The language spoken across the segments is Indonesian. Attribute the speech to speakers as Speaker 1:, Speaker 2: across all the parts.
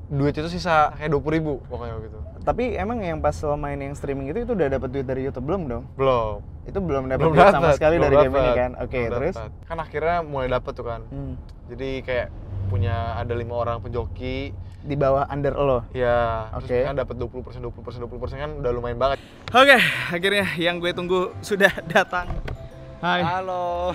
Speaker 1: duit itu sisa kayak 20.000 pokoknya gitu.
Speaker 2: Tapi emang yang pas lo main yang streaming itu udah dapat duit dari YouTube belum dong?
Speaker 1: Belum.
Speaker 2: Itu belum dapat duit sama sekali dari game ini kan? Oke, terus?
Speaker 1: Kan akhirnya mulai dapet tuh kan. Jadi kayak punya ada 5 orang penjoki
Speaker 2: di bawah under lo?
Speaker 1: Ya,
Speaker 2: oke.
Speaker 1: Terus kan dapat 20% kan udah lumayan banget.
Speaker 2: Oke, akhirnya yang gue tunggu sudah datang. Hai.
Speaker 1: Halo.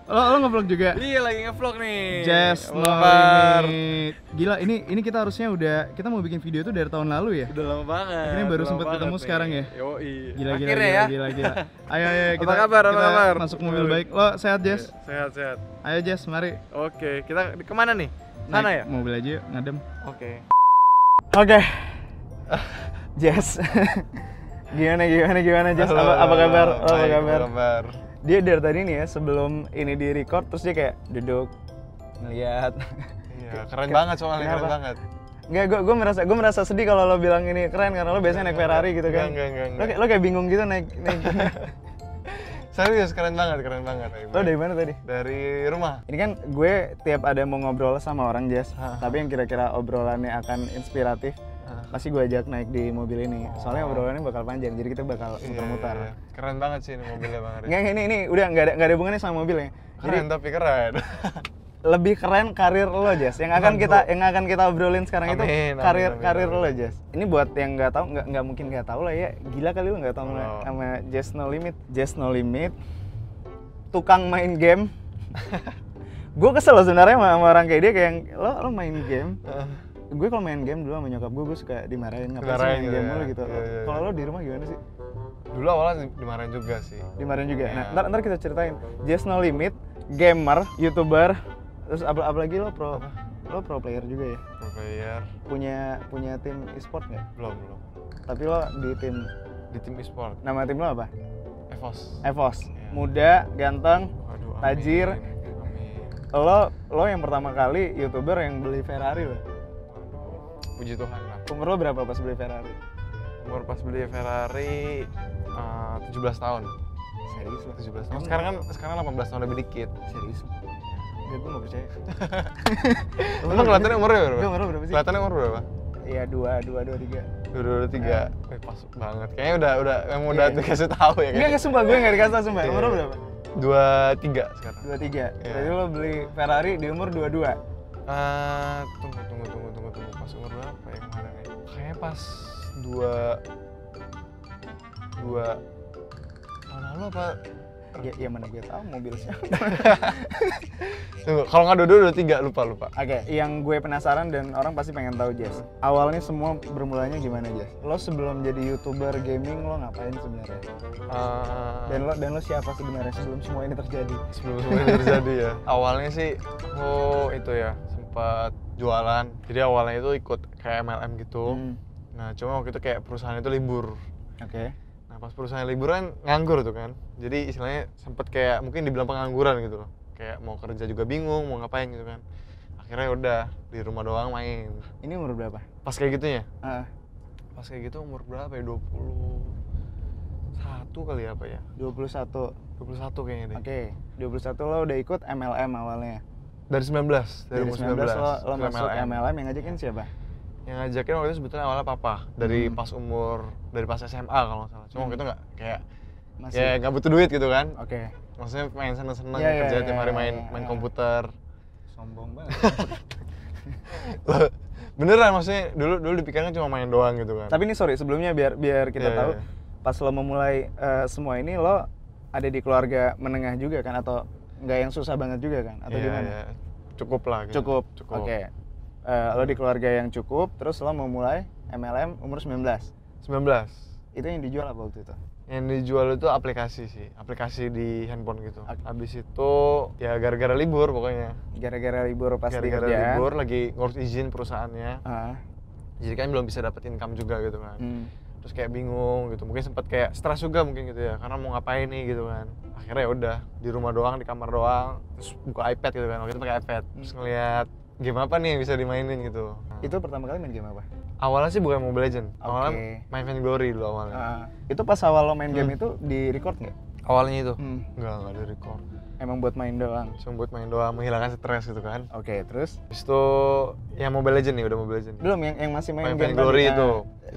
Speaker 2: Lo nge-vlog juga?
Speaker 1: Iya, lagi nge-vlog nih.
Speaker 2: Just No Limit. Gila, ini kita harusnya kita mau bikin video itu dari tahun lalu ya?
Speaker 1: Udah lama banget.
Speaker 2: Akhirnya baru sempat ketemu nih sekarang ya?
Speaker 1: Yoi.
Speaker 2: Gila. Ayo kita masuk mobil baik. Lo sehat, Jess?
Speaker 1: Sehat.
Speaker 2: Ayo Jess, mari.
Speaker 1: Oke, kita kemana nih? Sana ya?
Speaker 2: Mobil aja yuk, ngadem.
Speaker 1: Oke.
Speaker 2: Jess. Gimana Jess? Apa kabar? Apa kabar? Dia dari tadi nih ya, sebelum ini di record terus dia kayak duduk ngeliat.
Speaker 1: Iya, keren banget soalnya, keren banget.
Speaker 2: Enggak, gue merasa sedih kalau lo bilang ini keren karena lo biasanya naik Ferrari gitu kan.
Speaker 1: Enggak.
Speaker 2: Lo kayak bingung gitu naik.
Speaker 1: Serius, keren banget.
Speaker 2: Lo dari mana tadi?
Speaker 1: Dari rumah.
Speaker 2: Ini kan gue tiap ada mau ngobrol sama orang, Jess, tapi yang kira-kira obrolannya akan inspiratif, pasti gue ajak naik di mobil ini. Soalnya obrolannya bakal panjang, jadi kita bakal muter-muter.
Speaker 1: Iya. Keren banget sih ini mobilnya Bang Aris.
Speaker 2: Nggak, ini udah nggak ada hubungannya sama mobilnya.
Speaker 1: Keren, tapi keren.
Speaker 2: Lebih keren karir lo, Jess. Yang akan kita obrolin sekarang itu karir lo, Jess. Ini buat yang nggak tahu, nggak mungkin nggak tahu lah ya. Gila kali lo nggak tahu sama Just No Limit. Just No Limit, tukang main game. Gue kesel loh sebenarnya sama orang kayak dia, kayak lo main game. Gue kalau main game dulu sama nyokap gue suka dimarahin ngapain sih main game mulu gitu. Kalau lo di rumah gimana sih?
Speaker 1: Dulu awalnya dimarahin juga sih.
Speaker 2: Dimarahin juga. Nah, ntar kita ceritain. Just No Limit, gamer, YouTuber, terus apalagi lo pro player juga ya?
Speaker 1: Pro player.
Speaker 2: Punya tim e-sport nggak?
Speaker 1: Belum.
Speaker 2: Tapi lo di
Speaker 1: tim e-sport.
Speaker 2: Nama tim lo apa?
Speaker 1: EVOS.
Speaker 2: Yeah. Muda, ganteng, tajir.
Speaker 1: Amin.
Speaker 2: Lo yang pertama kali YouTuber yang beli Ferrari lo.
Speaker 1: Puji Tuhan lah.
Speaker 2: Umur lo berapa pas beli Ferrari?
Speaker 1: Umur pas beli Ferrari 17 tahun.
Speaker 2: Serius lo?
Speaker 1: 17 tahun. Sekarang 18 tahun lebih dikit.
Speaker 2: Serius? Ya gue gak percaya.
Speaker 1: Emang kelihatannya umurnya berapa?
Speaker 2: Umur berapa sih?
Speaker 1: Kelihatannya umur berapa?
Speaker 2: Iya 2,
Speaker 1: 3. Pas banget. Kayaknya udah dikasih tahu ya.
Speaker 2: Enggak, sumpah gue gak dikasih tahu, sumpah. Umur lo berapa?
Speaker 1: 23 sekarang.
Speaker 2: 23. Jadi lo beli Ferrari di umur 22.
Speaker 1: Tunggu. Pas umur berapa ya kemarin ya? Kayaknya pas 2 tahun lalu apa?
Speaker 2: Ya mana gue tahu mobil siapa.
Speaker 1: Tunggu, kalau nggak 23 lupa.
Speaker 2: Oke, yang gue penasaran dan orang pasti pengen tahu, Jess. Awalnya semua bermulanya gimana, Jess? Lo sebelum jadi YouTuber gaming lo ngapain sebenarnya? Dan lo siapa sebenarnya sebelum semua ini terjadi?
Speaker 1: Ya. Awalnya sih itu ya, sempat jualan. Jadi awalnya itu ikut kayak MLM gitu. Nah, cuma waktu itu kayak perusahaan itu libur.
Speaker 2: Oke.
Speaker 1: Nah, pas perusahaan liburan nganggur tuh kan. Jadi istilahnya sempet kayak mungkin dibilang pengangguran gitu loh. Kayak mau kerja juga bingung, mau ngapain gitu kan. Akhirnya udah di rumah doang main.
Speaker 2: Ini umur berapa?
Speaker 1: Pas kayak gitunya?
Speaker 2: Pas
Speaker 1: kayak gitu umur berapa ya? 21 kali apa ya?
Speaker 2: 21
Speaker 1: kayaknya deh.
Speaker 2: Oke, 21 lo udah ikut MLM awalnya?
Speaker 1: Dari 19
Speaker 2: lo masuk MLM yang ngajakin siapa?
Speaker 1: Yang ngajakin waktu itu sebetulnya awalnya papa. Dari pas SMA kalau nggak salah. Cuma waktu itu nggak kayak masih ya nggak butuh duit gitu kan.
Speaker 2: Oke.
Speaker 1: Maksudnya main seneng-seneng kerja tiap hari main komputer.
Speaker 2: Sombong banget.
Speaker 1: Beneran, maksudnya dulu dipikirnya cuma main doang gitu kan.
Speaker 2: Tapi ini sorry sebelumnya biar kita tahu. Pas lo memulai semua ini lo ada di keluarga menengah juga kan, atau nggak yang susah banget juga kan, atau gimana?
Speaker 1: Cukup lah gitu.
Speaker 2: Cukup. Oke. Lo di keluarga yang cukup, terus lo memulai MLM umur 19. Itu yang dijual apa waktu itu?
Speaker 1: Yang dijual itu aplikasi di handphone gitu. Habis itu ya gara-gara libur pokoknya.
Speaker 2: Gara-gara libur pas di kerjaan.
Speaker 1: Gara-gara libur lagi ngurus izin perusahaannya. Jadi kan belum bisa dapat income juga gitu kan. Terus kayak bingung gitu, mungkin sempat kayak stres juga mungkin gitu ya, karena mau ngapain nih gitu kan. Akhirnya ya udah di rumah doang, di kamar doang, terus buka iPad gitu kan. Waktu itu pakai iPad, terus ngeliat game apa nih yang bisa dimainin gitu.
Speaker 2: Itu pertama kali main game apa?
Speaker 1: Awalnya sih bukan Mobile Legends, awalnya main Vainglory dulu awalnya.
Speaker 2: Itu pas awal lo main game itu di record nggak?
Speaker 1: Awalnya itu? Enggak di record.
Speaker 2: Emang buat main doang?
Speaker 1: Cuma buat main doang, menghilangkan stres gitu kan.
Speaker 2: Oke, terus?
Speaker 1: Habis itu ya Mobile Legends nih, udah Mobile Legends.
Speaker 2: Belum, yang masih main game
Speaker 1: Glory itu.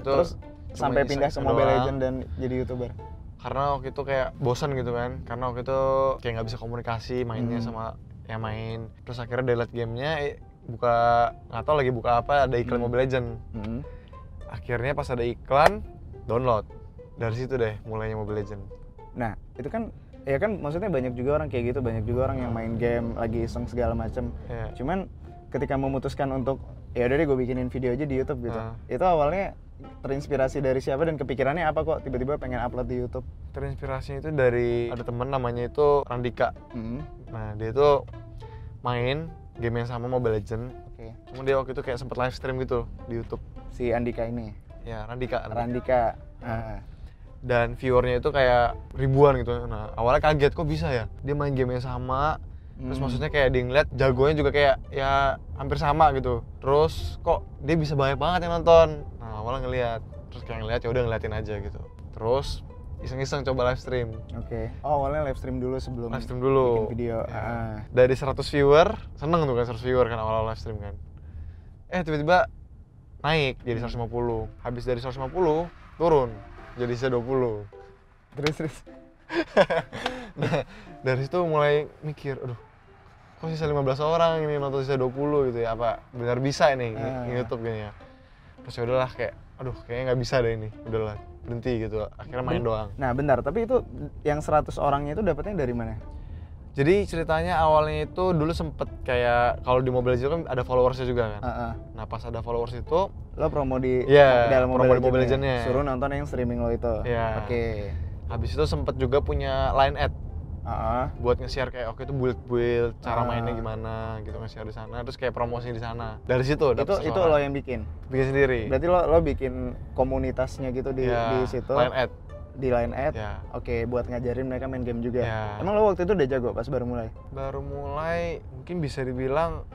Speaker 2: Terus sampai pindah ke Mobile Legends dan jadi YouTuber?
Speaker 1: Karena waktu itu kayak bosan gitu kan, karena waktu itu kayak nggak bisa komunikasi mainnya sama yang main. Terus akhirnya delete gamenya, nggak tahu lagi buka apa, ada iklan Mobile Legends. Akhirnya pas ada iklan, download. Dari situ deh mulainya Mobile Legends.
Speaker 2: Nah, itu kan ya kan maksudnya banyak juga orang kayak gitu, banyak juga orang yang main game lagi iseng segala macem. Cuman ketika memutuskan untuk ya udah deh gue bikinin video aja di YouTube gitu. Itu awalnya terinspirasi dari siapa dan kepikirannya apa kok tiba-tiba pengen upload di YouTube?
Speaker 1: Terinspirasinya itu dari ada temen namanya itu Randika. Nah, dia itu main game yang sama Mobile Legends. Cuma dia waktu itu kayak sempet live stream gitu di YouTube.
Speaker 2: Si Andika ini?
Speaker 1: Ya, Randika. Dan viewernya itu kayak ribuan gitu. Nah, awalnya kaget kok bisa ya dia main game yang sama. Terus maksudnya kayak dia ngeliat jagonya juga kayak ya hampir sama gitu. Terus kok dia bisa banyak banget yang nonton. Nah, awalnya ngeliat. Terus kayak ngeliat ya udah ngeliatin aja gitu. Terus iseng-iseng coba live stream.
Speaker 2: Oh, awalnya live stream dulu sebelum bikin video.
Speaker 1: Ya. Dari 100 viewer, seneng tuh kan 100 viewer kan awal live stream kan. Tiba-tiba naik jadi 150. Habis dari 150 turun jadi sisa 20.
Speaker 2: Terus
Speaker 1: Nah, dari situ mulai mikir, aduh, kok sisa 15 orang ini nonton sisa 20 gitu ya, apa benar bisa ini YouTube gini ya. Terus ya udahlah kayak, aduh kayaknya nggak bisa deh ini, udahlah berhenti gitu, akhirnya main doang.
Speaker 2: Nah bentar, tapi itu yang 100 orangnya itu dapetnya dari mana?
Speaker 1: Jadi ceritanya awalnya itu dulu sempet kayak kalau di Mobile Legends kan ada followersnya juga kan. Nah pas ada followers itu
Speaker 2: lo promo di
Speaker 1: dalam Mobile Legends-nya.
Speaker 2: Suruh nonton yang streaming lo itu. Oke.
Speaker 1: Habis itu sempet juga punya line ad. Buat nge-share kayak oke itu build cara mainnya gimana gitu, nge-share di sana, terus kayak promosi di sana. Dari situ
Speaker 2: itu lo yang bikin
Speaker 1: sendiri.
Speaker 2: Berarti lo bikin komunitasnya gitu di situ.
Speaker 1: Line ad.
Speaker 2: Di line ad. Oke, buat ngajarin mereka main game juga. Emang lo waktu itu udah jago pas baru mulai?
Speaker 1: Baru mulai mungkin bisa dibilang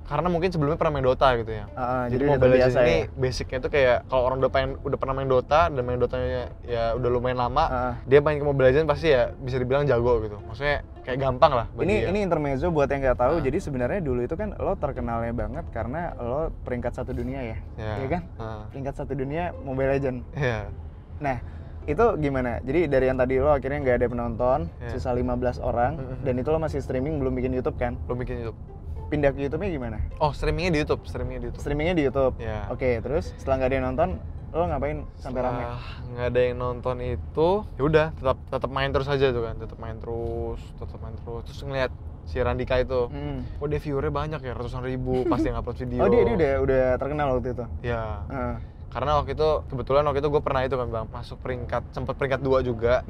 Speaker 1: karena mungkin sebelumnya pernah main Dota gitu ya.
Speaker 2: Jadi
Speaker 1: Mobile Legends ini basicnya itu kayak kalau orang udah pernah main Dota dan main Dotanya ya udah lumayan lama, dia main ke Mobile Legends pasti ya bisa dibilang jago gitu. Maksudnya kayak gampang lah.
Speaker 2: Ini intermezzo buat yang nggak tahu. Jadi sebenarnya dulu itu kan lo terkenalnya banget karena lo peringkat 1 dunia ya, iya kan? Peringkat 1 dunia Mobile Legends. Nah itu gimana? Jadi dari yang tadi lo akhirnya nggak ada penonton, sisa 15 orang, dan itu lo masih streaming, belum bikin YouTube kan?
Speaker 1: Belum bikin YouTube.
Speaker 2: Pindah ke YouTube-nya gimana?
Speaker 1: Oh, streamingnya di YouTube.
Speaker 2: Streamingnya di YouTube. Oke, terus setelah nggak ada yang nonton, lo ngapain sampai rame?
Speaker 1: Nggak ada yang nonton itu, ya udah tetap main terus aja tuh kan, tetap main terus, terus ngeliat si Randika itu, oh dia viewernya banyak ya, ratusan ribu pas dia ngupload video.
Speaker 2: Oh dia udah terkenal waktu itu?
Speaker 1: Ya. Karena kebetulan waktu itu gue pernah itu kan bang, masuk sempat peringkat 2 juga.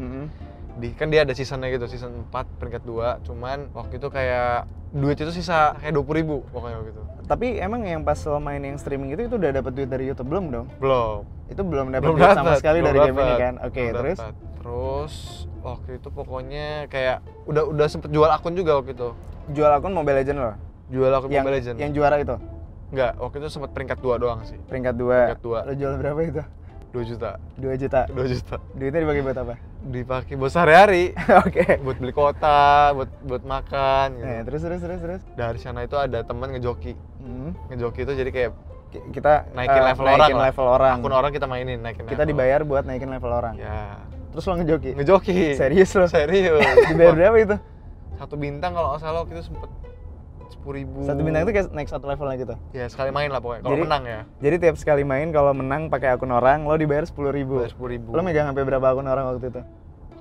Speaker 1: Kan dia ada seasonnya gitu, season 4 peringkat 2, cuman waktu itu kayak duit itu sisa kayak 20.000 pokoknya gitu.
Speaker 2: Tapi emang yang pas lo main yang streaming itu udah dapat duit dari YouTube belum dong?
Speaker 1: Belum.
Speaker 2: Itu belum dapat duit sama sekali dari game ini kan? Oke, terus?
Speaker 1: Terus waktu itu pokoknya kayak udah sempet jual akun juga waktu itu.
Speaker 2: Jual akun Mobile Legends lo?
Speaker 1: Jual akun Mobile Legends.
Speaker 2: Yang juara itu?
Speaker 1: Enggak, waktu itu sempet peringkat 2 doang sih.
Speaker 2: Peringkat 2. Lo jual berapa itu?
Speaker 1: 2 juta.
Speaker 2: 2 juta?
Speaker 1: 2 juta.
Speaker 2: Duitnya dipakai buat apa?
Speaker 1: Dipakai buat sehari-hari.
Speaker 2: Oke.
Speaker 1: Buat beli kota, buat makan gitu.
Speaker 2: Terus? Dari
Speaker 1: sana itu ada teman ngejoki. Ngejoki itu jadi kayak
Speaker 2: kita
Speaker 1: naikin level orang. Akun orang kita mainin, naikin
Speaker 2: level. Kita dibayar buat naikin level orang.
Speaker 1: Ya.
Speaker 2: Terus lo ngejoki?
Speaker 1: Ngejoki.
Speaker 2: Serius lo?
Speaker 1: Serius.
Speaker 2: Dibayar berapa itu?
Speaker 1: 1 bintang kalau nggak salah waktu itu sempet 10.000.
Speaker 2: 1 bintang itu kayak naik 1 levelnya gitu?
Speaker 1: Ya sekali main lah pokoknya, kalau menang ya.
Speaker 2: Jadi tiap sekali main kalau menang pakai akun orang, lo dibayar 10.000?
Speaker 1: Bayar 10.000.
Speaker 2: Lo megang sampai berapa akun orang waktu itu?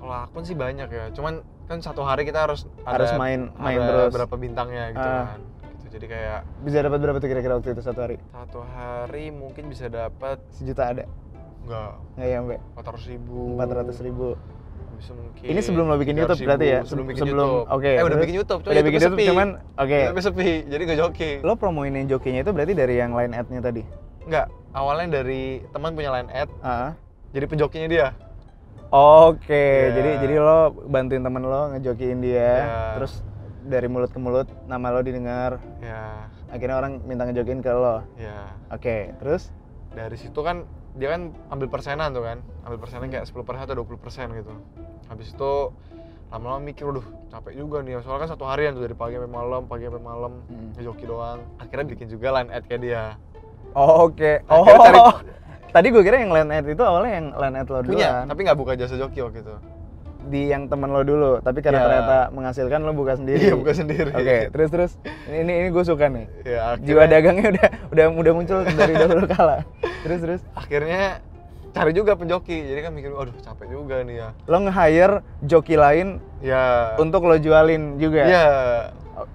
Speaker 1: Kalau akun sih banyak ya, cuman kan satu hari kita harus
Speaker 2: main terus
Speaker 1: berapa bintangnya gitu kan gitu. Jadi kayak
Speaker 2: bisa dapat berapa tuh kira-kira waktu itu satu hari?
Speaker 1: Satu hari mungkin bisa dapat
Speaker 2: 1 juta ada?
Speaker 1: Enggak
Speaker 2: nyampe
Speaker 1: 400.000 bisa mungkin.
Speaker 2: Ini sebelum lo bikin YouTube berarti ya?
Speaker 1: Sebelum bikin YouTube.
Speaker 2: Oke.
Speaker 1: Udah bikin YouTube,
Speaker 2: udah bikin YouTube cuman
Speaker 1: tapi sepi, jadi gak joki.
Speaker 2: Lo promoin yang jokinya itu berarti dari yang line ad-nya tadi?
Speaker 1: Enggak, awalnya dari teman punya line ad. Jadi penjokinya dia.
Speaker 2: Oke, jadi lo bantuin temen lo ngejokiin dia, terus dari mulut ke mulut nama lo didengar. Akhirnya orang minta ngejokiin ke lo. Oke, terus?
Speaker 1: Dari situ kan dia kan ambil persenan tuh kan, ambil persenan kayak 10% atau 20% gitu. Habis itu lama-lama mikir, aduh capek juga nih, soalnya kan satu harian tuh dari pagi sampai malam ngejoki doang. Akhirnya bikin juga line ad kayak dia.
Speaker 2: Oh, oke. Oh, tadi gue kira yang line ad itu awalnya yang line ad lo dulu.
Speaker 1: Punya, tapi nggak buka jasa joki waktu itu.
Speaker 2: Di yang temen lo dulu, tapi karena ternyata menghasilkan lo buka sendiri.
Speaker 1: Iya, buka sendiri.
Speaker 2: Oke, terus ini gue suka nih.
Speaker 1: Ya,
Speaker 2: jiwa dagangnya udah muncul dari dahulu kala. Terus
Speaker 1: akhirnya cari juga penjoki, jadi kan mikir, aduh capek juga nih ya.
Speaker 2: Lo nge-hire joki lain
Speaker 1: ya
Speaker 2: untuk lo jualin juga?
Speaker 1: Iya.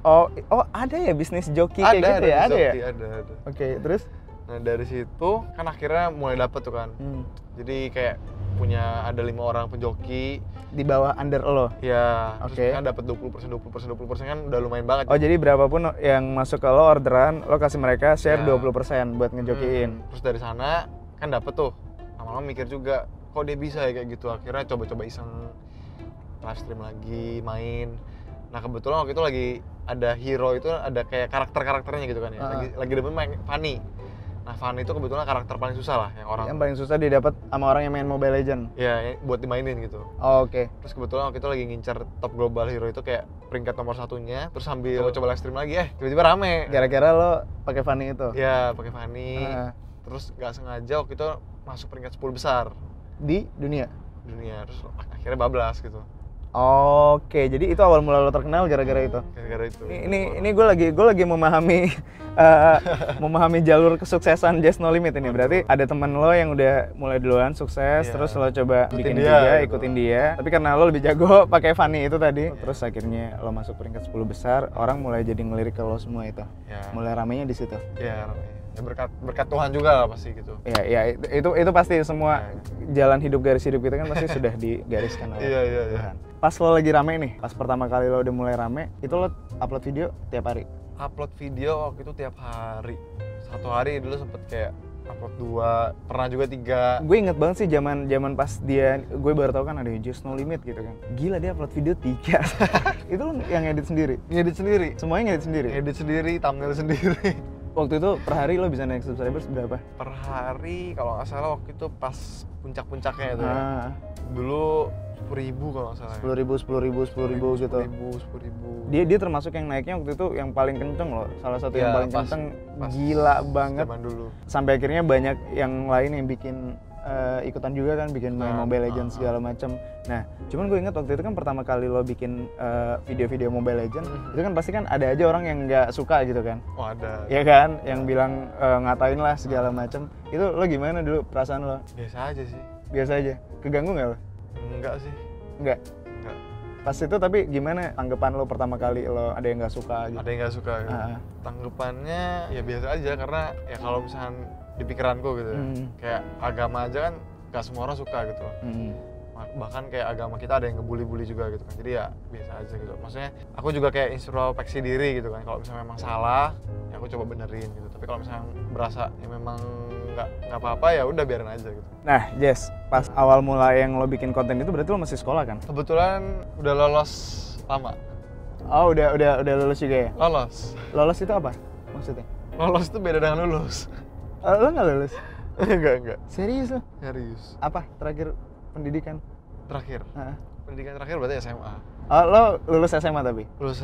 Speaker 2: Oh ada ya bisnis joki kayak gitu ya? Ada ya?
Speaker 1: Ada.
Speaker 2: Oke, terus?
Speaker 1: Nah dari situ kan akhirnya mulai dapet tuh kan. Jadi kayak punya ada 5 orang penjoki
Speaker 2: di bawah under lo?
Speaker 1: Ya, terus kan dapat 20% kan udah lumayan banget.
Speaker 2: Oh jadi berapapun yang masuk ke lo orderan, lo kasih mereka share 20% buat ngejokiin.
Speaker 1: Terus dari sana kan dapet tuh, lama-lama mikir juga, kok dia bisa ya kayak gitu. Akhirnya coba-coba iseng live stream lagi, main. Nah kebetulan waktu itu lagi ada hero itu, ada kayak karakter-karakternya gitu kan ya. Lagi demen main Fanny. Nah Fanny itu kebetulan karakter paling susah lah yang paling
Speaker 2: susah didapat sama orang yang main Mobile Legend.
Speaker 1: Iya, buat dimainin gitu.
Speaker 2: Oh, oke.
Speaker 1: Terus kebetulan waktu itu lagi ngincar top global hero itu kayak peringkat nomor 1-nya, terus sambil coba live stream lagi, tiba-tiba rame.
Speaker 2: Gara-gara lo pakai Fanny itu?
Speaker 1: Iya, pakai Fanny. Terus nggak sengaja waktu itu masuk peringkat 10 besar
Speaker 2: di dunia.
Speaker 1: Terus akhirnya bablas gitu.
Speaker 2: Oke, jadi itu awal mula lo terkenal gara-gara itu.
Speaker 1: Gara-gara itu.
Speaker 2: Ini gue lagi memahami memahami jalur kesuksesan Just No Limit ini. Berarti ada teman lo yang udah mulai duluan sukses, terus lo coba bikin juga, ikutin dia. Tapi karena lo lebih jago pakai Fanny itu tadi, terus akhirnya lo masuk peringkat 10 besar, orang mulai jadi ngelirik ke lo semua itu. Mulai ramenya di situ.
Speaker 1: Iya, ramenya. Ya berkat Tuhan juga lah pasti gitu.
Speaker 2: Ya itu pasti semua jalan hidup garis hidup kita kan pasti sudah digariskan oleh Tuhan. Pas lo lagi rame nih, pas pertama kali lo udah mulai rame, itu lo upload video tiap hari?
Speaker 1: Upload video waktu itu tiap hari. Satu hari dulu sempet kayak upload 2, pernah juga 3.
Speaker 2: Gue inget banget sih zaman pas gue baru tau kan ada Just No Limit gitu kan. Gila dia upload video 3. Itu lo yang edit sendiri?
Speaker 1: Ngedit sendiri.
Speaker 2: Semuanya ngedit sendiri?
Speaker 1: Ngedit sendiri, thumbnail sendiri.
Speaker 2: Waktu itu per hari lo bisa naik subscribers berapa?
Speaker 1: Per hari kalau nggak salah waktu itu pas puncak-puncaknya itu ya. Dulu 10.000 kalau nggak salah.
Speaker 2: 10.000 gitu.
Speaker 1: 10.000.
Speaker 2: Dia termasuk yang naiknya waktu itu yang paling kenceng loh. Salah satu yang paling kenceng, gila banget.
Speaker 1: Zaman dulu.
Speaker 2: Sampai akhirnya banyak yang lain yang bikin ikutan juga kan, bikin main Mobile Legends segala macam. Nah, cuman gue inget waktu itu kan pertama kali lo bikin video-video Mobile Legends, itu kan pasti kan ada aja orang yang nggak suka gitu kan.
Speaker 1: Oh ada.
Speaker 2: Ya kan, yang bilang ngatain lah segala macam. Itu lo gimana dulu perasaan lo?
Speaker 1: Biasa aja sih.
Speaker 2: Biasa aja. Keganggu nggak lo?
Speaker 1: Enggak sih.
Speaker 2: Enggak. Pas itu tapi gimana tanggapan lo pertama kali lo ada yang nggak suka gitu?
Speaker 1: Ada yang nggak suka gitu. Tanggapannya ya biasa aja, karena ya kalau misalkan di pikiranku gitu kayak agama aja kan gak semua orang suka gitu. Bahkan kayak agama kita ada yang ngebully-bully juga gitu kan, jadi ya biasa aja gitu. Maksudnya aku juga kayak introspeksi diri gitu kan, kalau misalnya memang salah ya aku coba benerin gitu, tapi kalau misalnya berasa ya memang nggak apa-apa ya udah biarin aja gitu.
Speaker 2: Nah Jess, pas awal mula yang lo bikin konten itu berarti lo masih sekolah kan?
Speaker 1: Kebetulan udah lolos lama.
Speaker 2: Oh udah lulus juga ya?
Speaker 1: Lolos
Speaker 2: itu apa maksudnya?
Speaker 1: Lolos itu beda dengan lulus.
Speaker 2: Lo nggak lulus?
Speaker 1: Enggak.
Speaker 2: Serius lo?
Speaker 1: Serius.
Speaker 2: Apa? Terakhir pendidikan?
Speaker 1: Terakhir? Pendidikan terakhir berarti SMA.
Speaker 2: Oh, lo lulus SMA tapi?
Speaker 1: Lulus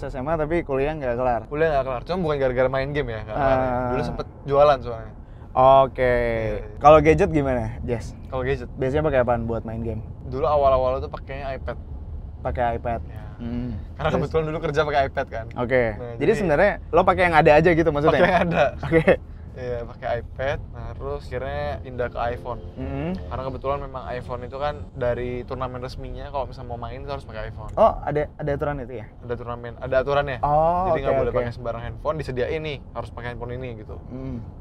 Speaker 1: SMA
Speaker 2: tapi kuliah nggak kelar?
Speaker 1: Kuliah nggak kelar, cuma bukan gara-gara main game ya, nggak kelar. Dulu sempet jualan soalnya.
Speaker 2: Oke. Kalau gadget gimana, Jess?
Speaker 1: Kalau gadget?
Speaker 2: Biasanya pakai apaan buat main game?
Speaker 1: Dulu awal-awal itu pakainya iPad.
Speaker 2: Pakai iPad?
Speaker 1: Ya. Karena kebetulan dulu kerja pakai iPad kan.
Speaker 2: Oke. Nah, jadi sebenarnya lo pakai yang ada aja gitu maksudnya?
Speaker 1: Pakai yang ada.
Speaker 2: Oke.
Speaker 1: Iya, pakai iPad, terus akhirnya pindah ke iPhone. Karena kebetulan memang iPhone itu kan dari turnamen resminya kalau misalnya mau main itu harus pakai iPhone.
Speaker 2: Oh, ada aturan itu ya?
Speaker 1: Ada turnamen, ada aturannya.
Speaker 2: Oh,
Speaker 1: jadi nggak boleh pakai sembarang handphone, disediain nih harus pakai handphone ini gitu.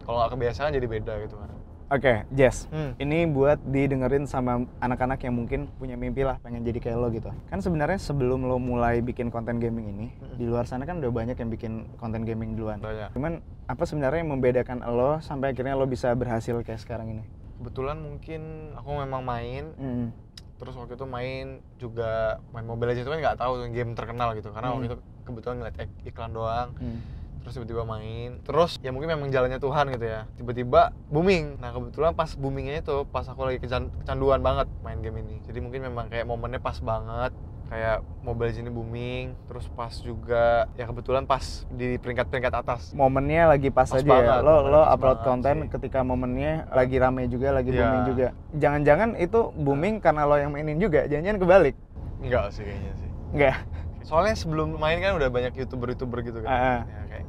Speaker 1: Kalau nggak kebiasaan jadi beda gitu kan.
Speaker 2: Oke, Jess, ini buat didengerin sama anak-anak yang mungkin punya mimpi lah pengen jadi kayak lo gitu. Kan sebenarnya sebelum lo mulai bikin konten gaming ini, di luar sana kan udah banyak yang bikin konten gaming duluan.
Speaker 1: Banyak.
Speaker 2: Cuman apa sebenarnya yang membedakan lo sampai akhirnya lo bisa berhasil kayak sekarang ini?
Speaker 1: Kebetulan mungkin aku memang main, terus waktu itu main juga main Mobile Legends itu kan nggak tahu game terkenal gitu, karena waktu itu kebetulan ngeliat iklan doang. Terus tiba-tiba main, terus ya mungkin memang jalannya Tuhan gitu ya, tiba-tiba booming. Nah kebetulan pas boomingnya itu pas aku lagi kecanduan banget main game ini, jadi mungkin memang kayak momennya pas banget kayak Mobile Legends ini booming, terus pas juga ya kebetulan pas di peringkat-peringkat atas.
Speaker 2: Momennya lagi pas aja
Speaker 1: banget,
Speaker 2: ya. Lo upload konten ketika momennya lagi rame juga, lagi booming juga. Jangan-jangan itu booming karena lo yang mainin juga, jangan-jangan kebalik.
Speaker 1: Enggak sih kayaknya sih.
Speaker 2: Enggak.
Speaker 1: Soalnya sebelum main kan udah banyak YouTuber gitu kan. Ya,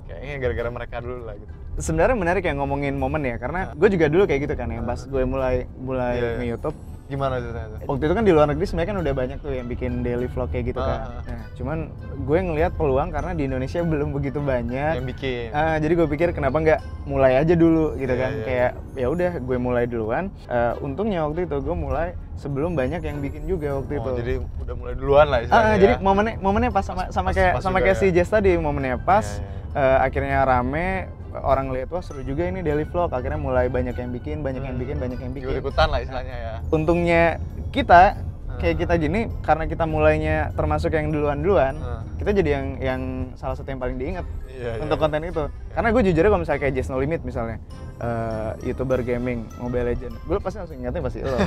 Speaker 1: kayaknya gara-gara mereka dulu lah gitu.
Speaker 2: Sebenarnya menarik ya ngomongin momen ya, karena gue juga dulu kayak gitu kan ya, pas gue mulai nge-YouTube.
Speaker 1: Gimana ceritanya?
Speaker 2: Waktu itu kan di luar negeri sebenarnya kan udah banyak tuh yang bikin daily vlog kayak gitu kan. Nah, cuman gue ngelihat peluang karena di Indonesia belum begitu banyak
Speaker 1: yang bikin.
Speaker 2: Jadi gue pikir kenapa nggak mulai aja dulu gitu kan. Kayak ya udah gue mulai duluan. Untungnya waktu itu gue mulai sebelum banyak yang bikin juga waktu itu.
Speaker 1: Jadi udah mulai duluan lah istilahnya.
Speaker 2: Jadi momennya pas sama kayak si Jess tadi, momennya pas. Akhirnya rame, orang lihat wah seru juga ini daily vlog, akhirnya mulai banyak yang bikin.
Speaker 1: Ikutan lah istilahnya ya.
Speaker 2: Untungnya kita kayak kita gini, karena kita mulainya termasuk yang duluan, kita jadi yang salah satu yang paling diingat untuk konten itu. Karena gue jujur kalau misalnya kayak Just No Limit misalnya, YouTuber gaming Mobile Legends, gue pasti langsung ingatnya pasti lo.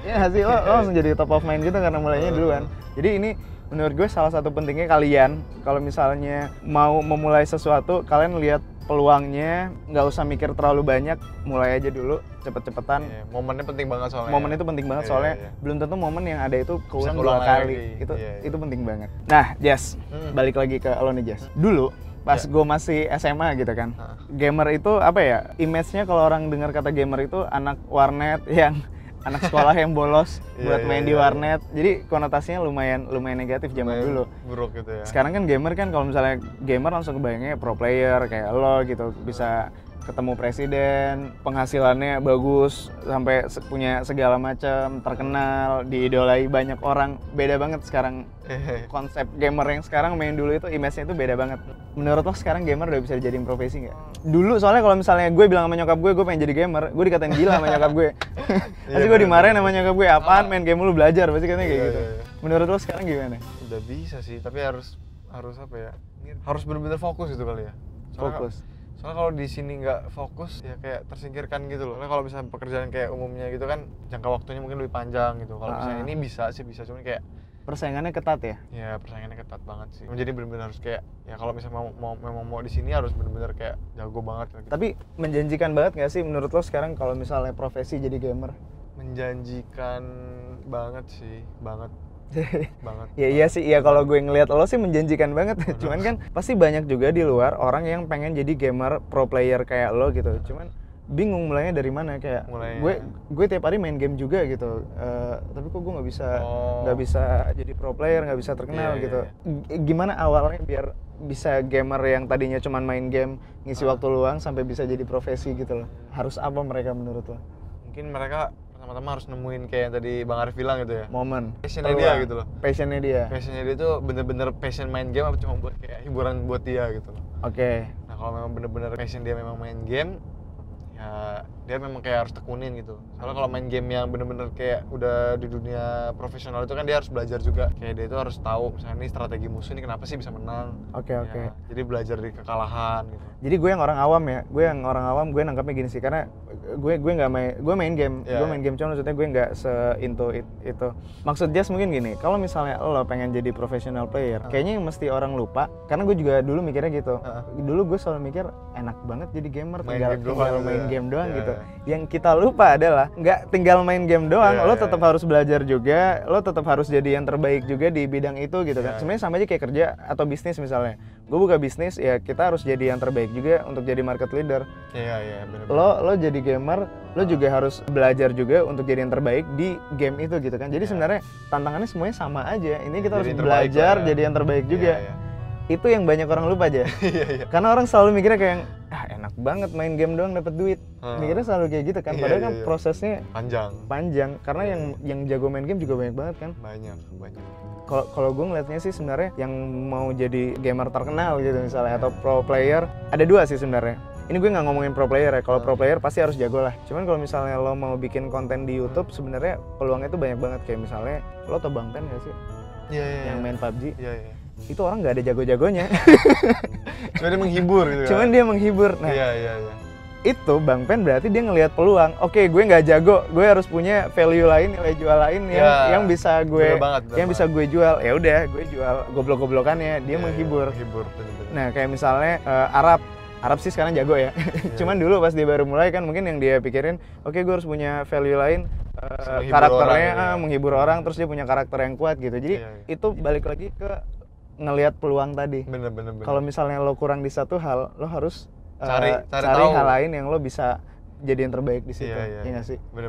Speaker 2: Ya sih lo langsung jadi top of mind gitu karena mulainya duluan. Jadi ini menurut gue salah satu pentingnya kalian kalau misalnya mau memulai sesuatu, kalian lihat peluangnya, nggak usah mikir terlalu banyak, mulai aja dulu cepet-cepetan.
Speaker 1: Momennya penting banget soalnya.
Speaker 2: Momen itu penting banget soalnya belum tentu momen yang ada itu keulang 2 kali. Itu penting banget. Nah, Jas, balik lagi ke lo nih Jas. Dulu pas gue masih SMA gitu kan, gamer itu apa ya? Image-nya kalau orang dengar kata gamer itu anak warnet yang anak sekolah yang bolos buat main di warnet. Jadi konotasinya lumayan negatif zaman dulu.
Speaker 1: Buruk gitu ya.
Speaker 2: Sekarang kan gamer kan kalau misalnya gamer langsung kebayangnya pro player kayak lo gitu, bisa ketemu presiden, penghasilannya bagus, sampai punya segala macam, terkenal, diidolai banyak orang. Beda banget sekarang konsep gamer yang sekarang main dulu itu image-nya itu beda banget. Menurut lo sekarang gamer udah bisa dijadiin profesi nggak? Dulu soalnya kalau misalnya gue bilang sama nyokap gue pengen jadi gamer, gue dikatain gila sama nyokap gue. Pasti gue dimarahin sama nyokap gue, apaan main game lu belajar, pasti katanya kayak gitu. Menurut lo sekarang gimana?
Speaker 1: Udah bisa sih, tapi harus apa ya? Harus benar-benar fokus gitu kali ya. Soalnya kalau di sini nggak fokus ya kayak tersingkirkan gitu loh. Karena kalau misalnya pekerjaan kayak umumnya gitu kan jangka waktunya mungkin lebih panjang gitu. Kalau misalnya ini bisa, cuman kayak
Speaker 2: persaingannya ketat ya?
Speaker 1: Ya persaingannya ketat banget sih. Jadi benar-benar harus kayak ya kalau misalnya mau di sini harus benar-benar kayak jago banget gitu.
Speaker 2: Tapi menjanjikan banget nggak sih menurut lo sekarang kalau misalnya profesi jadi gamer?
Speaker 1: Menjanjikan banget sih, banget.
Speaker 2: Ya iya sih, ya kalau gue ngelihat lo sih menjanjikan banget. Cuman kan pasti banyak juga di luar orang yang pengen jadi gamer pro player kayak lo gitu. Cuman bingung mulainya dari mana, kayak gue tiap hari main game juga gitu. Tapi kok gue nggak bisa jadi pro player, nggak bisa terkenal gitu. Gimana awalnya biar bisa gamer yang tadinya cuman main game ngisi waktu luang sampai bisa jadi profesi gitu loh? Harus apa mereka menurut lo?
Speaker 1: Mungkin mereka pertama-tama harus nemuin kayak yang tadi Bang Arif bilang gitu ya,
Speaker 2: momen
Speaker 1: passionnya dia gitu loh.
Speaker 2: Passionnya dia
Speaker 1: tuh bener-bener passion main game apa cuma buat kayak hiburan buat dia gitu loh. Nah kalau memang bener-bener passion dia memang main game, ya dia memang kayak harus tekunin gitu. Soalnya kalau main game yang bener-bener kayak udah di dunia profesional itu kan dia harus belajar juga. Kayak dia itu harus tahu misalnya ini strategi musuh ini kenapa sih bisa menang.
Speaker 2: Oke.
Speaker 1: Jadi belajar dari kekalahan gitu.
Speaker 2: Jadi gue yang orang awam gue nangkapnya gini sih, karena gue main game, cuma maksudnya gue nggak se-into itu. Maksud Jas mungkin gini, kalau misalnya lo pengen jadi professional player, kayaknya yang mesti orang lupa, karena gue juga dulu mikirnya gitu. Dulu gue selalu mikir enak banget jadi gamer, tinggal main game doang gitu. Yang kita lupa adalah nggak tinggal main game doang, lo tetap harus belajar juga, lo tetap harus jadi yang terbaik juga di bidang itu gitu kan. Sebenarnya sama aja kayak kerja atau bisnis misalnya. Gue buka bisnis, ya kita harus jadi yang terbaik juga untuk jadi market leader.
Speaker 1: Iya, benar.
Speaker 2: Lo jadi gamer, lo juga harus belajar juga untuk jadi yang terbaik di game itu gitu kan. Jadi sebenarnya tantangannya semuanya sama aja. Ini kita harus belajar jadi yang terbaik juga. Itu yang banyak orang lupa aja. Karena orang selalu mikirnya kayak enak banget main game doang dapat duit. Mikirnya selalu kayak gitu kan. Padahal kan prosesnya panjang. Karena yang jago main game juga banyak banget kan.
Speaker 1: Banyak.
Speaker 2: Kalau gue ngeliatnya sih sebenarnya yang mau jadi gamer terkenal gitu misalnya atau pro player, ada dua sih sebenarnya. Ini gue nggak ngomongin pro player ya. Kalau pro player pasti harus jago lah. Cuman kalau misalnya lo mau bikin konten di YouTube, sebenarnya peluangnya itu banyak banget. Kayak misalnya lo tau Bang Pen nggak sih? Yang main PUBG. Itu orang nggak ada jago-jagonya.
Speaker 1: Cuma dia menghibur gitu.
Speaker 2: Cuman dia menghibur. Nah, itu Bang Pen berarti dia ngelihat peluang. Oke, gue nggak jago, gue harus punya value lain, nilai jual lain yang bisa gue bisa gue jual. Ya udah, gue jual goblok-goblokannya, dia menghibur. Nah, kayak misalnya Arab sih sekarang jago ya. Cuman dulu pas dia baru mulai kan mungkin yang dia pikirin, oke, gue harus punya value lain, karakternya menghibur orang, terus dia punya karakter yang kuat gitu. Jadi itu balik lagi ke ngelihat peluang tadi.
Speaker 1: Bener.
Speaker 2: Kalau misalnya lo kurang di satu hal, lo harus
Speaker 1: cari
Speaker 2: hal lain yang lo bisa jadi yang terbaik di situ. Iya nggak sih?
Speaker 1: Bener.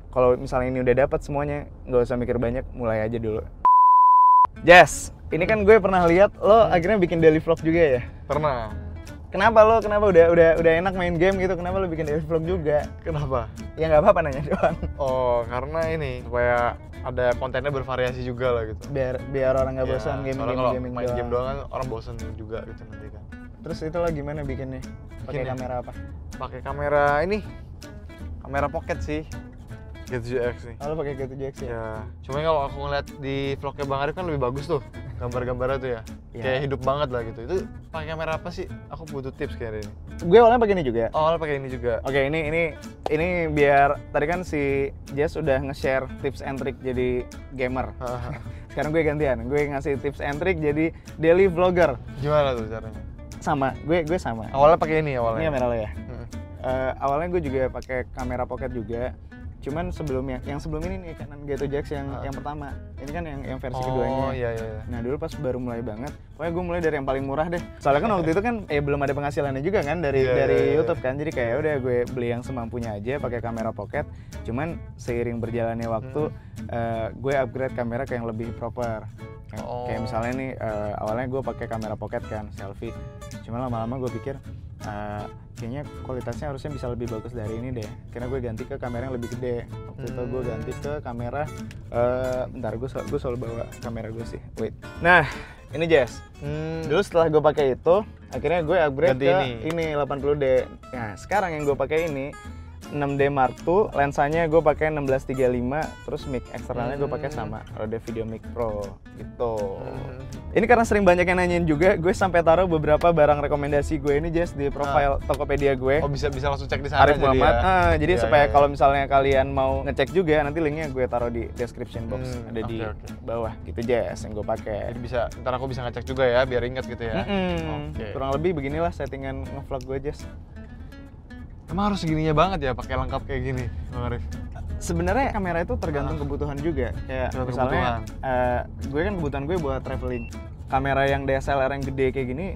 Speaker 2: Kalau misalnya ini udah dapat semuanya, nggak usah mikir banyak, mulai aja dulu. Jess, ini kan gue pernah lihat lo akhirnya bikin daily vlog juga ya?
Speaker 1: Pernah.
Speaker 2: Kenapa udah enak main game gitu, kenapa lo bikin daily vlog juga?
Speaker 1: Kenapa?
Speaker 2: Ya nggak apa-apa, nanya doang.
Speaker 1: Oh, karena ini supaya ada kontennya bervariasi juga lah gitu.
Speaker 2: Biar orang nggak bosan
Speaker 1: gaming main game doang kan orang bosan juga gitu nanti kan.
Speaker 2: Terus itu lo gimana bikinnya? Pakai kamera apa?
Speaker 1: Pakai kamera ini. Kamera pocket sih. G7X nih.
Speaker 2: Oh, lo pakai G7X ya?
Speaker 1: Ya. Cuma kalau aku ngeliat di vlognya Bang Arif kan lebih bagus tuh gambar-gambarnya tuh ya. Kayak hidup banget lah gitu. Itu pakai kamera apa sih? Aku butuh tips kayak ini.
Speaker 2: Gue awalnya pakai ini juga.
Speaker 1: Awalnya pakai ini juga.
Speaker 2: Oke, ini biar tadi kan si Jess udah nge-share tips and trick jadi gamer. Sekarang gue gantian. Gue ngasih tips and trick jadi daily vlogger.
Speaker 1: Gimana tuh caranya?
Speaker 2: Sama, gue sama.
Speaker 1: Awalnya pakai ini awalnya.
Speaker 2: Ini kamera lo ya. Awalnya gue juga pakai kamera pocket juga. Cuman sebelumnya, yang sebelum ini nih Canon G7X yang pertama. Ini kan yang versi keduanya.
Speaker 1: Oh iya.
Speaker 2: Nah dulu pas baru mulai banget, pokoknya gue mulai dari yang paling murah deh. Soalnya kan waktu itu kan belum ada penghasilannya juga kan dari YouTube kan. Jadi kayak udah gue beli yang semampunya aja pakai kamera pocket. Cuman seiring berjalannya waktu, gue upgrade kamera ke yang lebih proper. Kayak misalnya nih awalnya gue pakai kamera pocket kan, selfie. Cuma lama-lama gue pikir kayaknya kualitasnya harusnya bisa lebih bagus dari ini deh. Karena gue ganti ke kamera yang lebih gede. Waktu itu gue ganti ke kamera bentar, gue selalu bawa kamera gue sih. Wait. Nah, ini Jess. Dulu setelah gue pakai itu, akhirnya gue upgrade ganti ke ini 80D. Nah, sekarang yang gue pakai ini 6D Mark II, lensanya gue pakai 16-35, terus mic eksternalnya gue pakai sama, Rode VideoMic Pro gitu. Ini karena sering banyak yang nanyain juga, gue sampai taruh beberapa barang rekomendasi gue ini Jess di profile Tokopedia gue.
Speaker 1: Oh, bisa langsung cek di sana.
Speaker 2: Arif Muhammad. Jadi supaya kalau misalnya kalian mau ngecek juga, nanti linknya gue taruh di description box, ada di bawah gitu Jess yang gue pakai.
Speaker 1: Jadi ntar aku bisa ngecek juga ya, biar ingat gitu ya.
Speaker 2: Kurang lebih beginilah settingan ngevlog gue Jess.
Speaker 1: Emang harus segininya banget ya pakai lengkap kayak gini, Bang Arif?
Speaker 2: Sebenarnya kamera itu tergantung kebutuhan juga. Kayak misalnya gue kan kebutuhan gue buat traveling. Kamera yang DSLR yang gede kayak gini,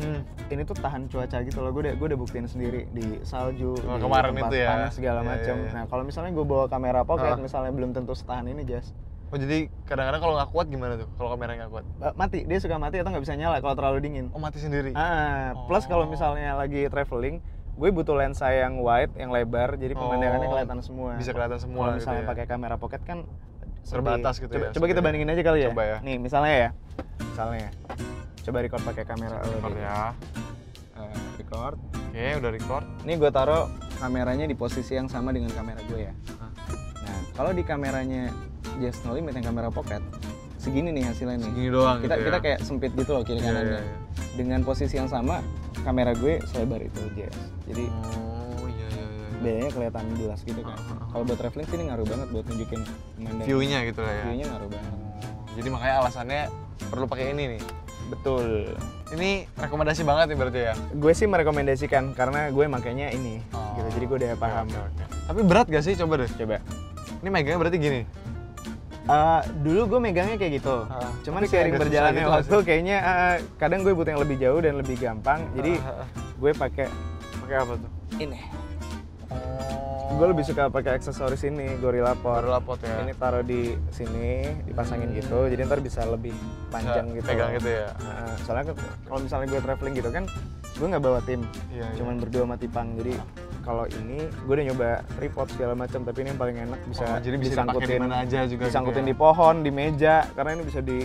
Speaker 2: ini tuh tahan cuaca gitu loh. Gue udah buktiin sendiri di salju, di
Speaker 1: kemarin
Speaker 2: tempat
Speaker 1: itu ya,
Speaker 2: panas segala macam. Nah kalau misalnya gue bawa kamera pocket, misalnya belum tentu setahan ini Jess.
Speaker 1: Oh jadi kadang-kadang kalau nggak kuat gimana tuh? Kalau kameranya nggak kuat?
Speaker 2: Mati, dia suka mati atau nggak bisa nyala kalau terlalu dingin.
Speaker 1: Oh mati sendiri?
Speaker 2: Plus kalau misalnya lagi traveling, gue butuh lensa yang wide, yang lebar, jadi pemandangannya kelihatan semua.
Speaker 1: Bisa kelihatan semua.
Speaker 2: Kalau misalnya pakai kamera pocket kan
Speaker 1: terbatas gitu ya.
Speaker 2: Coba kita bandingin aja kali ya.
Speaker 1: Coba ya.
Speaker 2: Nih misalnya coba record pakai kamera lo.
Speaker 1: Record ya.
Speaker 2: Record.
Speaker 1: Oke, udah record.
Speaker 2: Ini gue taruh kameranya di posisi yang sama dengan kamera gue ya. Nah, kalau di kameranya Just No Limit yang kamera pocket, segini nih hasilnya nih.
Speaker 1: Segini doang
Speaker 2: kita kayak sempit gitu loh kiri kanannya. Dengan posisi yang sama, kamera gue selebar itu Jess. Jadi bedanya kelihatan jelas gitu kan. Kalau buat traveling sih ini ngaruh banget buat nunjukin pemandangan.
Speaker 1: View-nya gitu lah ya.
Speaker 2: View-nya ngaruh banget.
Speaker 1: Jadi makanya alasannya perlu pakai ini nih.
Speaker 2: Betul.
Speaker 1: Ini rekomendasi banget nih berarti ya?
Speaker 2: Gue sih merekomendasikan karena gue makanya ini. Gitu. Jadi gue udah paham.
Speaker 1: Tapi berat gak sih? Coba deh.
Speaker 2: Coba.
Speaker 1: Ini megangnya berarti gini?
Speaker 2: Dulu gue megangnya kayak gitu. Cuman seiring berjalannya gitu waktu kayaknya kadang gue butuh yang lebih jauh dan lebih gampang. Jadi gue pakai
Speaker 1: apa tuh?
Speaker 2: Ini. Gue lebih suka pakai aksesoris ini, Gorillapod.
Speaker 1: Gorillapod ya.
Speaker 2: Ini taruh di sini, dipasangin gitu. Jadi ntar bisa lebih panjang gitu.
Speaker 1: Pegang gitu ya.
Speaker 2: Soalnya kalau misalnya gue traveling gitu kan, gue nggak bawa tim. Cuman berdua sama Tipang. Jadi kalau ini gue udah nyoba tripod segala macam, tapi ini yang paling enak bisa
Speaker 1: jadi bisa disangkutin mana aja juga.
Speaker 2: Disangkutin gitu ya? Di pohon, di meja, karena ini bisa di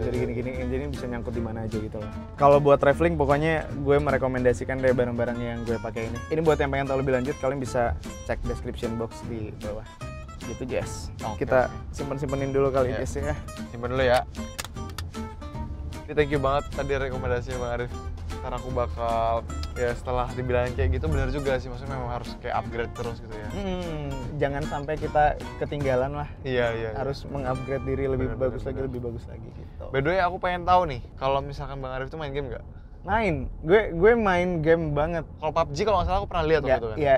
Speaker 2: bisa digini-gini, jadi bisa nyangkut di mana aja gitu loh. Kalau buat traveling pokoknya gue merekomendasikan deh barang-barang yang gue pakai ini. Ini buat yang pengen tahu lebih lanjut, kalian bisa cek description box di bawah. Gitu Jess. Kita simpen-simpenin dulu kali Jess ya.
Speaker 1: Simpen dulu ya. Thank you banget tadi rekomendasinya Bang Arif. ntar aku bakal ya setelah dibilangin kayak gitu benar juga sih, maksudnya memang harus kayak upgrade terus gitu ya.
Speaker 2: Jangan sampai kita ketinggalan lah.
Speaker 1: Iya.
Speaker 2: Harus mengupgrade diri lebih bagus lagi gitu.
Speaker 1: By the way, aku pengen tahu nih, kalau misalkan Bang Arif tuh main game nggak?
Speaker 2: Main, gue main game banget.
Speaker 1: Kalau PUBG kalau nggak salah aku pernah lihat gitu kan.
Speaker 2: Iya,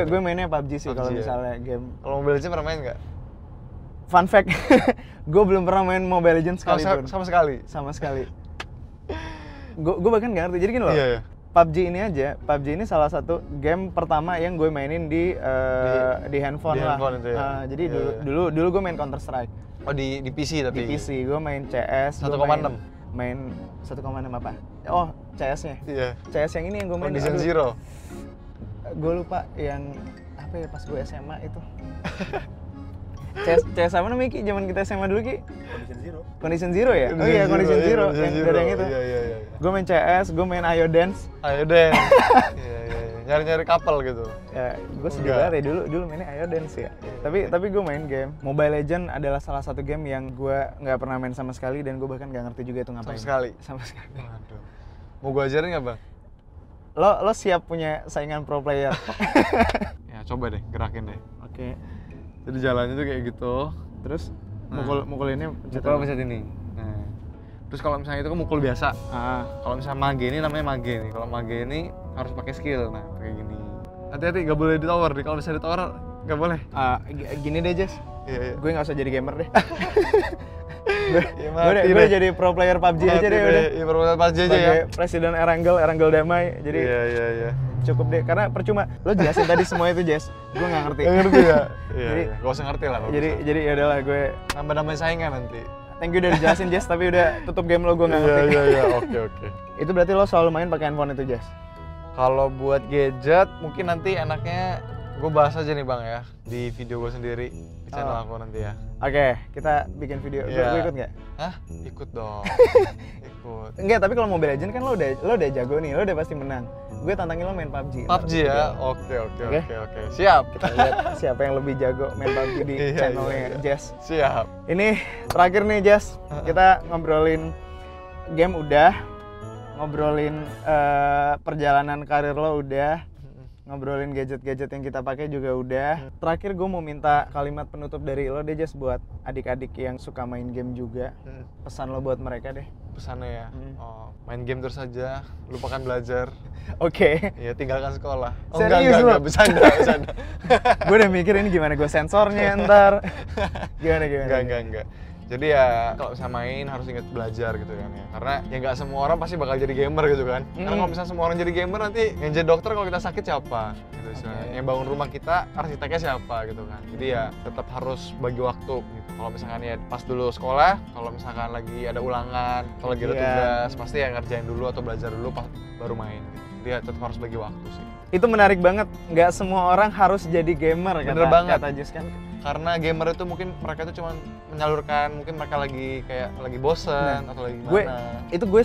Speaker 2: gue mainnya PUBG sih kalau misalnya game.
Speaker 1: Kalau Mobile Legends pernah main nggak?
Speaker 2: Fun fact, gue belum pernah main Mobile Legends sekalipun.
Speaker 1: Sama sekali?
Speaker 2: Sama sekali. Gue bahkan nggak ngerti, jadi gini loh.
Speaker 1: Iya.
Speaker 2: PUBG ini aja, PUBG ini salah satu game pertama yang gue mainin di handphone lah.
Speaker 1: Handphone itu ya?
Speaker 2: Jadi dulu gue main Counter Strike.
Speaker 1: Oh di PC tapi?
Speaker 2: Di PC, gue main CS.
Speaker 1: 1,6?
Speaker 2: Main 1,6 apa? Oh, CS-nya?
Speaker 1: Iya.
Speaker 2: CS yang ini yang gue main.
Speaker 1: Condition Zero?
Speaker 2: Gue lupa yang apa ya pas gue SMA itu. CS apa namanya Ki? Zaman kita SMA dulu Ki? Condition Zero ya? Oh iya, Condition Zero. Yang itu.
Speaker 1: Iya.
Speaker 2: Gue main CS, gue main Ayo Dance.
Speaker 1: Iya. Nyari-nyari couple gitu.
Speaker 2: Ya, gue sedih banget ya dulu mainnya Ayo Dance ya. Tapi gue main game. Mobile Legends adalah salah satu game yang gue nggak pernah main sama sekali dan gue bahkan nggak ngerti juga itu ngapain. Sama sekali.
Speaker 1: Waduh. Mau gue ajarin nggak Bang?
Speaker 2: Lo siap punya saingan pro player?
Speaker 1: Ya coba deh, gerakin deh.
Speaker 2: Oke.
Speaker 1: Jadi jalannya tuh kayak gitu.
Speaker 2: Terus mukulinnya
Speaker 1: pencet ini. Nah. Terus kalau misalnya itu kan mukul biasa. Kalau misalnya mage ini namanya mage nih. Kalau mage ini harus pakai skill. Nah, kayak gini. Hati-hati, nggak boleh di tower. Kalau misalnya di tower nggak boleh.
Speaker 2: Gini deh, Jess.
Speaker 1: Iya.
Speaker 2: Gue nggak usah jadi gamer deh. Gue jadi pro player PUBG aja deh udah.
Speaker 1: Iya, pro player PUBG aja ya.
Speaker 2: Presiden Erangel damai. Jadi
Speaker 1: Iya.
Speaker 2: Cukup deh, karena percuma lo jelasin tadi semua itu, Jess. Gue nggak ngerti.
Speaker 1: Nggak ngerti ya?
Speaker 2: Jadi
Speaker 1: gak usah ngerti lah.
Speaker 2: Jadi ya udahlah gue
Speaker 1: nambah saingan nanti.
Speaker 2: Thank you udah dijelasin, Jess, tapi udah tutup game lo, gue nggak ngerti.
Speaker 1: Iya, oke.
Speaker 2: Itu berarti lo selalu main pakai handphone itu, Jess?
Speaker 1: Kalau buat gadget, mungkin nanti enaknya gue bahas aja nih Bang ya, di video gue sendiri, di channel aku nanti ya.
Speaker 2: Oke, kita bikin video. Gue ikut nggak?
Speaker 1: Hah? Ikut dong. Ikut.
Speaker 2: Enggak, tapi kalau Mobile Legends kan lo udah jago nih, lo udah pasti menang. Gue tantangin lo main PUBG.
Speaker 1: PUBG ya? Oke. Siap.
Speaker 2: Kita lihat siapa yang lebih jago main PUBG di channelnya Jess.
Speaker 1: Siap.
Speaker 2: Ini terakhir nih Jess, kita ngobrolin game udah, ngobrolin perjalanan karir lo udah, ngobrolin gadget-gadget yang kita pakai juga udah. Terakhir gue mau minta kalimat penutup dari lo deh, Jess, buat adik-adik yang suka main game juga. Pesan lo buat mereka deh.
Speaker 1: Pesannya ya? Main game terus saja, lupakan belajar.
Speaker 2: Oke.
Speaker 1: Iya, tinggalkan sekolah.
Speaker 2: Serius
Speaker 1: enggak, bercanda.
Speaker 2: Gue udah mikir ini gimana gue sensornya ntar. Gimana?
Speaker 1: Enggak. Jadi ya kalau bisa main harus ingat belajar gitu kan ya. Karena ya nggak semua orang pasti bakal jadi gamer gitu kan. Karena kalau misalnya semua orang jadi gamer nanti yang jadi dokter kalau kita sakit siapa? Gitu misalnya. Yang bangun rumah kita arsiteknya siapa gitu kan. Jadi ya tetap harus bagi waktu gitu. Kalau misalkan ya pas dulu sekolah, kalau misalkan lagi ada ulangan, kalau lagi ada tugas, pasti ya ngerjain dulu atau belajar dulu baru main gitu. Dia tetap harus bagi waktu sih.
Speaker 2: Itu menarik banget, nggak semua orang harus jadi gamer.
Speaker 1: Bener banget.
Speaker 2: Kata Jess kan.
Speaker 1: Karena gamer itu mungkin mereka itu cuma menyalurkan, mungkin mereka lagi bosen atau lagi gimana.
Speaker 2: Gue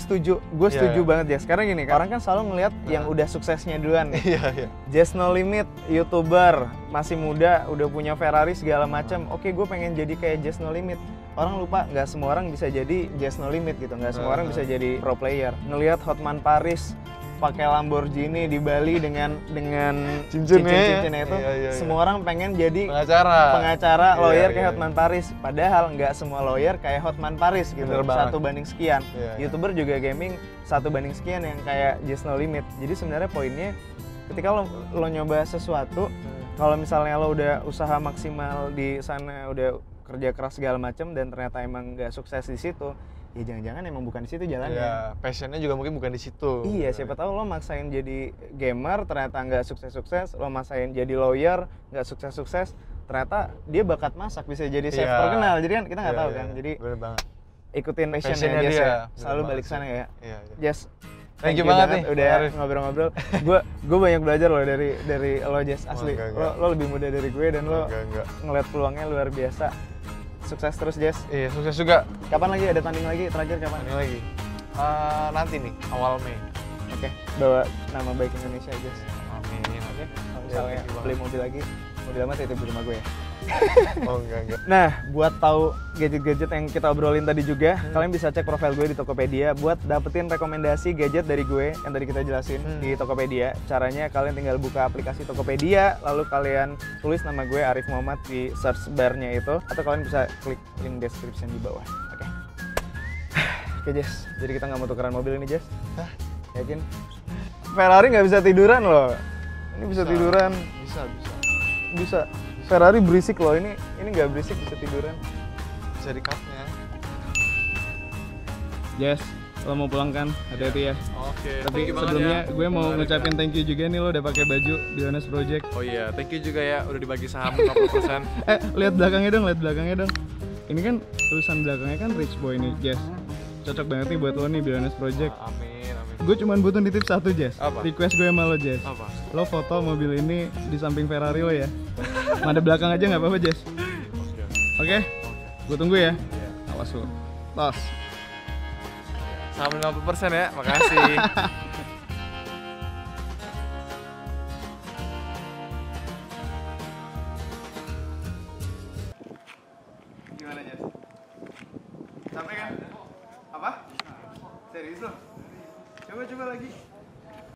Speaker 2: setuju banget, Jess. Karena gini, orang kan selalu ngelihat yang udah suksesnya duluan nih.
Speaker 1: Iya.
Speaker 2: Jess No Limit, YouTuber, masih muda, udah punya Ferrari segala macam. Oke, gue pengen jadi kayak Jess No Limit. Orang lupa, nggak semua orang bisa jadi Jess No Limit gitu. Nggak semua orang bisa jadi pro player. Ngelihat Hotman Paris pakai Lamborghini di Bali dengan cincin-cincinnya itu, iya. Semua orang pengen jadi pengacara lawyer kayak Hotman Paris. Padahal nggak semua lawyer kayak Hotman Paris gitu. 1 banding sekian. YouTuber juga gaming 1 banding sekian yang kayak Jess No Limit. Jadi sebenarnya poinnya ketika lo nyoba sesuatu, kalau misalnya lo udah usaha maksimal di sana, udah kerja keras segala macam dan ternyata emang nggak sukses di situ, ya jangan-jangan emang bukan di situ jalannya.
Speaker 1: Iya, passionnya juga mungkin bukan di situ.
Speaker 2: Iya, siapa tahu lo maksain jadi gamer ternyata nggak sukses-sukses, lo maksain jadi lawyer nggak sukses-sukses, ternyata dia bakat masak bisa jadi chef terkenal. Jadi kan kita nggak tahu kan. Jadi
Speaker 1: bener banget.
Speaker 2: Ikutin passionnya dia ya. Selalu balik sana ya.
Speaker 1: Iya.
Speaker 2: Jess,
Speaker 1: thank you banget nih
Speaker 2: udah ngobrol-ngobrol. Gue banyak belajar loh dari lo, Jess, asli. Lo lebih muda dari gue dan lo ngeliat peluangnya luar biasa. Sukses terus, Jess.
Speaker 1: Iya, sukses juga.
Speaker 2: Kapan lagi ada tanding lagi? Terakhir kapan?
Speaker 1: Tanding lagi. Nanti nih, awal Mei.
Speaker 2: Oke, bawa nama baik Indonesia, Jess.
Speaker 1: Amin.
Speaker 2: Oke, kalau misalnya beli mobil lagi, mobil lama titip di rumah gue ya.
Speaker 1: Oh enggak.
Speaker 2: Nah, buat tahu gadget-gadget yang kita obrolin tadi juga, kalian bisa cek profil gue di Tokopedia buat dapetin rekomendasi gadget dari gue yang tadi kita jelasin di Tokopedia. Caranya kalian tinggal buka aplikasi Tokopedia, lalu kalian tulis nama gue Arif Muhammad di search bar-nya itu, atau kalian bisa klik link description di bawah. Oke Jess, jadi kita nggak mau tukeran mobil ini Jess?
Speaker 1: Hah?
Speaker 2: Yakin? Ferrari nggak bisa tiduran loh. Ini bisa tiduran. Bisa. Ferrari berisik loh, ini nggak berisik, bisa tiduran.
Speaker 1: Bisa di cupnya.
Speaker 2: Yes, lo mau pulang kan? Hati-hati ya.
Speaker 1: Oke.
Speaker 2: Tapi sebelumnya gue mau ngucapin thank you juga nih, lo udah pakai baju The Honest Project.
Speaker 1: Oh iya, thank you juga ya udah dibagi saham 50%.
Speaker 2: Lihat belakangnya dong. Ini kan tulisan belakangnya kan Rich Boy nih, Jess. Cocok banget nih buat lo nih The Honest Project.
Speaker 1: Amin.
Speaker 2: Gue cuma butuh nitip satu, Jess.
Speaker 1: Apa?
Speaker 2: Request gue sama lo, Jess.
Speaker 1: Apa?
Speaker 2: Lo foto mobil ini di samping Ferrari lo ya. Mada belakang aja nggak apa-apa, Jess. Oke? Gue tunggu ya. Awas lo. Tos.
Speaker 1: Saham 50% ya, makasih.
Speaker 2: Gimana, Jess? Sampai kan? Apa? Serius lo? Coba lagi.